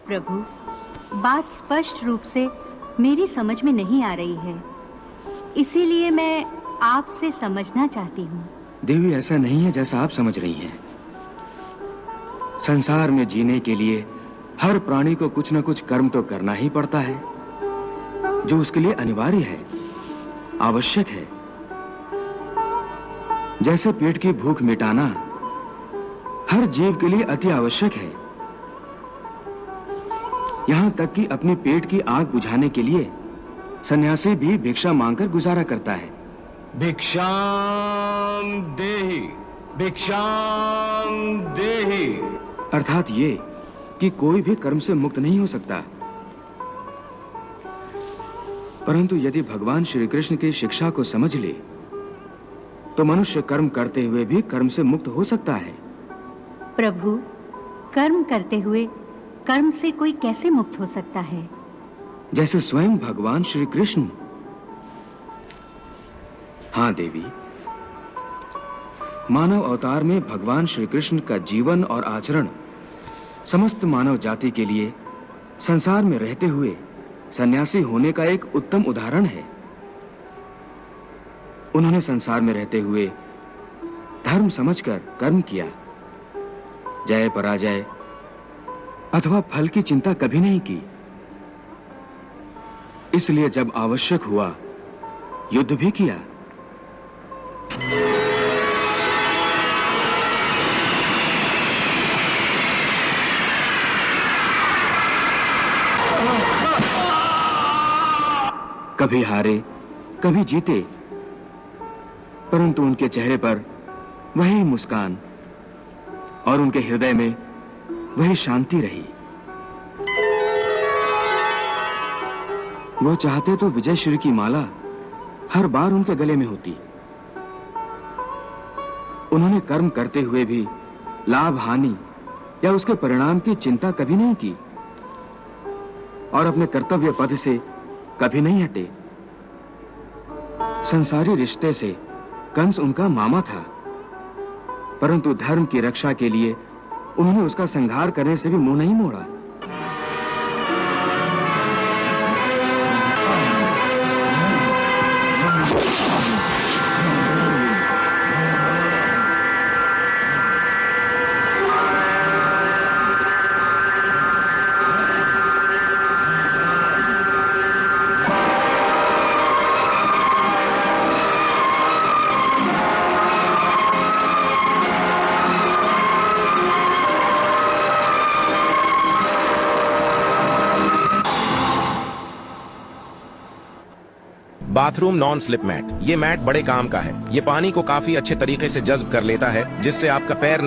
प्रभु, बात स्पष्ट रूप से मेरी समझ में नहीं आ रही है, इसीलिए मैं आपसे समझना चाहती हूँ। देवी, ऐसा नहीं है जैसा आप समझ रही हैं। संसार में जीने के लिए हर प्राणी को कुछ न कुछ कर्म तो करना ही पड़ता है, जो उसके लिए अनिवार्य है, आवश्यक है। जैसे पेट की भूख मिटाना हर जीव के लिए अति आवश्यक है, यहां तक कि अपने पेट की आग बुझाने के लिए सन्यासी भी भिक्षा मांगकर गुजारा करता है। भिक्षाम देहि, भिक्षाम देहि। अर्थात ये कि कोई भी कर्म से मुक्त नहीं हो सकता, परंतु यदि भगवान श्री कृष्ण की शिक्षा को समझ ले तो मनुष्य कर्म करते हुए भी कर्म से मुक्त हो सकता है। प्रभु, कर्म करते हुए कर्म से कोई कैसे मुक्त हो सकता है? जैसे स्वयं भगवान श्री कृष्ण। हाँ देवी, मानव अवतार में भगवान श्री कृष्ण का जीवन और आचरण समस्त मानव जाति के लिए संसार में रहते हुए सन्यासी होने का एक उत्तम उदाहरण है। उन्होंने संसार में रहते हुए धर्म समझकर कर्म किया, जय पराजय अथवा फल की चिंता कभी नहीं की। इसलिए जब आवश्यक हुआ युद्ध भी किया। कभी हारे, कभी जीते, परंतु उनके चेहरे पर वही मुस्कान और उनके हृदय में वही शांति रही। वो चाहते तो विजयश्री की माला हर बार उनके गले में होती। उन्होंने कर्म करते हुए भी लाभ हानि या उसके परिणाम की चिंता कभी नहीं की और अपने कर्तव्य पद से कभी नहीं हटे। संसारी रिश्ते से कंस उनका मामा था, परंतु धर्म की रक्षा के लिए उन्होंने उसका संहार करने से भी मुंह नहीं मोड़ा। Bathroom non slip mat. ये मैट बड़े काम का है। ये पानी को काफी अच्छे तरीके से जज्ब कर लेता है, जिससे आपका पैर